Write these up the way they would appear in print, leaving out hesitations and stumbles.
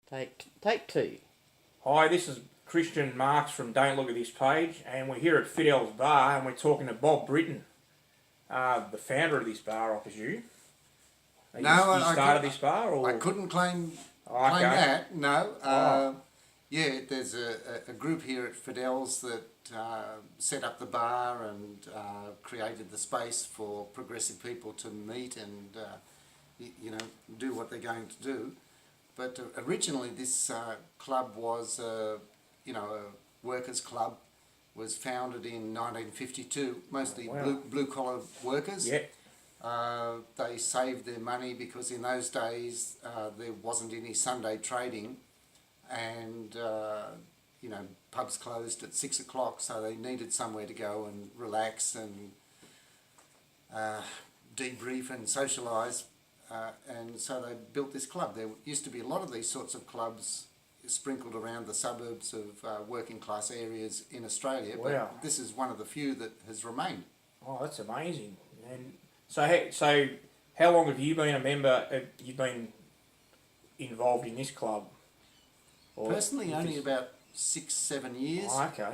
Take two. Hi, this is Christian Marks from Don't Look at This Page, and we're here at Fidel's Bar, and we're talking to Bob Briton, the founder of this bar, I presume. No, you started this bar, or I couldn't claim okay. that. No. Yeah, there's a group here at Fidel's that set up the bar and created the space for progressive people to meet and do what they're going to do. But originally, this club was a workers' club. Was founded in 1952, mostly blue collar workers. Yeah. They saved their money because in those days there wasn't any Sunday trading, and pubs closed at 6 o'clock, so they needed somewhere to go and relax and debrief and socialise, and so they built this club. There used to be a lot of these sorts of clubs sprinkled around the suburbs of working class areas in Australia, but this is one of the few that has remained. Oh, that's amazing. And so how long have you been a member? You've been involved in this club? Or personally, only about 6-7 years. Oh, okay.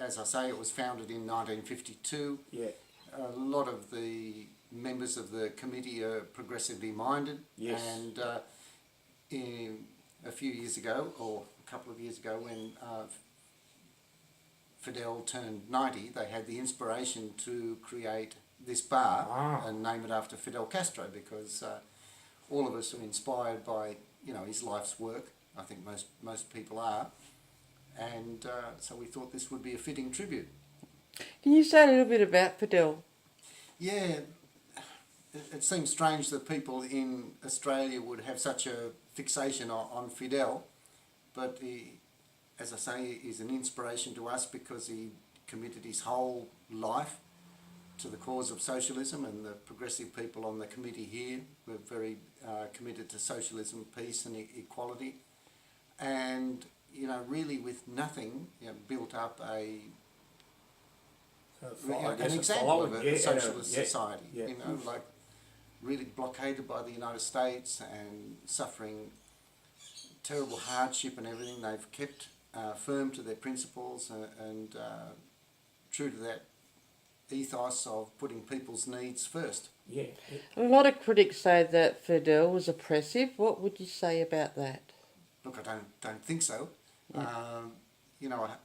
As I say, it was founded in 1952. Yeah. A lot of the members of the committee are progressively minded. Yes. And a few years ago, or a couple of years ago, when Fidel turned 90, they had the inspiration to create this bar and name it after Fidel Castro, because all of us are inspired by his life's work. I think most people are, and so we thought this would be a fitting tribute. Can you say a little bit about Fidel? Yeah, it seems strange that people in Australia would have such a fixation on Fidel, but he, as I say, is an inspiration to us because he committed his whole life to the cause of socialism, and the progressive people on the committee here were very committed to socialism, peace and equality, and really with nothing built up an example of a socialist society. Yeah. Like really blockaded by the United States and suffering terrible hardship and everything. They've kept firm to their principles and true to that ethos of putting people's needs first. Yeah. A lot of critics say that Fidel was oppressive. What would you say about that? Look, I don't think so. Yeah.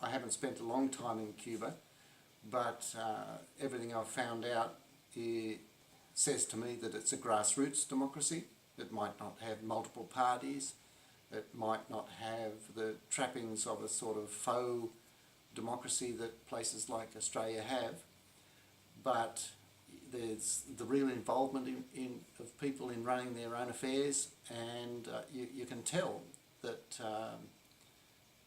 I haven't spent a long time in Cuba, but everything I've found out says to me that it's a grassroots democracy. It might not have multiple parties. It might not have the trappings of a sort of faux democracy that places like Australia have, but there's the real involvement of people in running their own affairs, and you can tell that,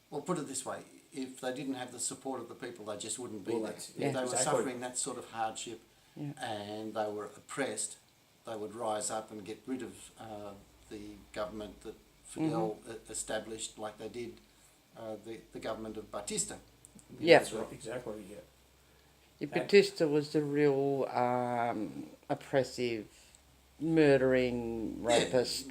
well, put it this way, if they didn't have the support of the people, they just wouldn't be there. If they were suffering that sort of hardship and they were oppressed, they would rise up and get rid of the government that Fidel established, like they did the government of Batista. Yeah. That's right, exactly, yeah. Batista was the real oppressive, murdering, rapist,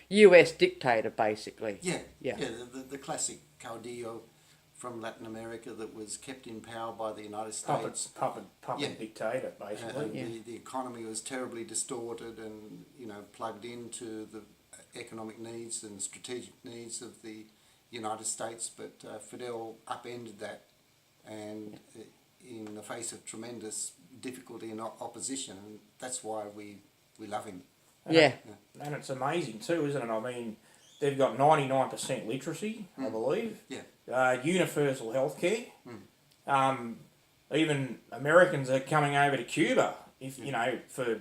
US dictator, basically. Yeah. The classic caudillo from Latin America that was kept in power by the United States. Puppet dictator, basically. The economy was terribly distorted and plugged into the economic needs and strategic needs of the United States, but Fidel upended that, and in the face of tremendous difficulty and opposition, and that's why we love him. And it's amazing too, isn't it? I mean, they've got 99% literacy, I believe. Yeah. Universal healthcare. Even Americans are coming over to Cuba, for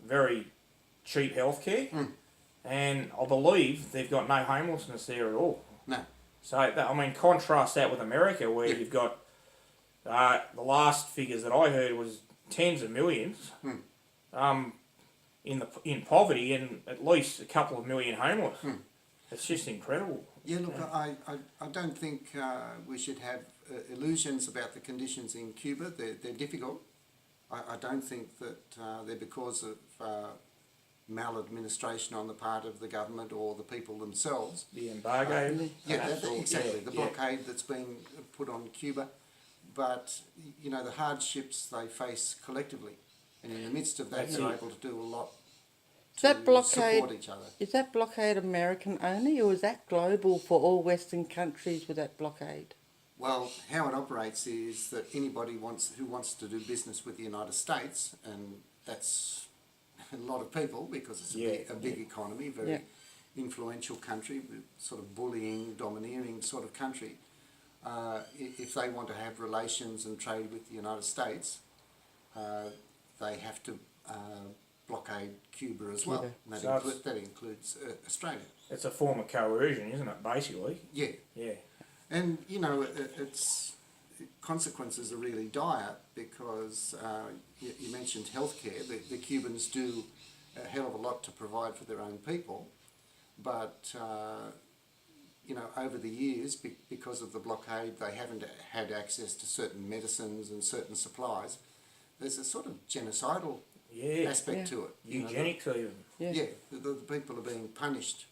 very cheap healthcare. And I believe they've got no homelessness there at all. No. So, contrast that with America, where you've got the last figures that I heard was tens of millions in poverty and at least a couple of million homeless. It's just incredible. Yeah, look, I don't think we should have illusions about the conditions in Cuba. They're difficult. I don't think that they're because of maladministration on the part of the government or the people themselves. The embargo. Exactly. The Yeah. blockade that's been put on Cuba. But, you know, the hardships they face collectively. And in the midst of that, That's they're it. able to do a lot Is that to blockade? support each other. Is that blockade American only, or is that global for all Western countries with that blockade? Well, how it operates is that anybody who wants to do business with the United States, and that's a lot of people because it's a big economy, very influential country, sort of bullying, domineering sort of country. If they want to have relations and trade with the United States, they have to blockade Cuba as well. And that includes Australia. It's a form of coercion, isn't it, basically? Yeah. Yeah. And, you know, its consequences are really dire because you mentioned healthcare. The Cubans do a hell of a lot to provide for their own people, but, you know, over the years, because of the blockade, they haven't had access to certain medicines and certain supplies. There's a sort of genocidal aspect to it. Eugenics even. Yeah, the people are being punished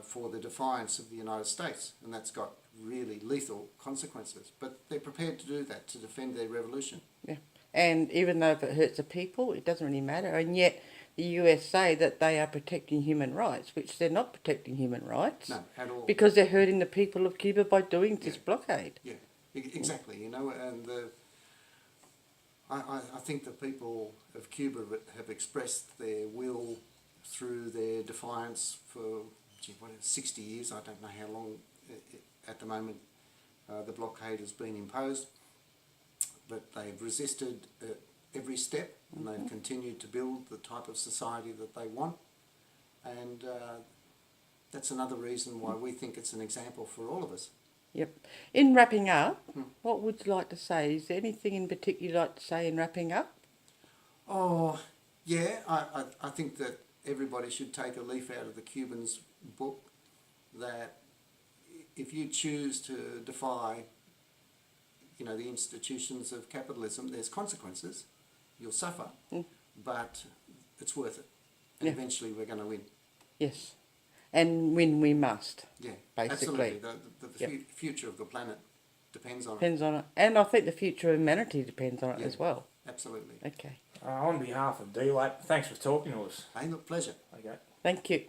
for the defiance of the United States, and that's got really lethal consequences. But they're prepared to do that to defend their revolution. Yeah, and even though if it hurts the people, it doesn't really matter. And yet the US say that they are protecting human rights, which they're not protecting human rights. No, at all. Because they're hurting the people of Cuba by doing this blockade. Yeah, exactly. You know, and I think the people of Cuba have expressed their will through their defiance for 60 years. I don't know how long at the moment the blockade has been imposed, but they've resisted every step, and they've continued to build the type of society that they want, and that's another reason why we think it's an example for all of us. Yep. In wrapping up, what would you like to say? Is there anything in particular you'd like to say in wrapping up? Oh, yeah, I think that everybody should take a leaf out of the Cubans' book, that if you choose to defy, you know, the institutions of capitalism, there's consequences. You'll suffer, but it's worth it. And eventually we're going to win. Yes. And win we must. Yeah, basically. Absolutely. The future of the planet depends on Depends on it. And I think the future of humanity depends on it as well. Absolutely. Okay. On behalf of DLATP, thanks for talking to us. Hey, look, pleasure. Okay. Thank you.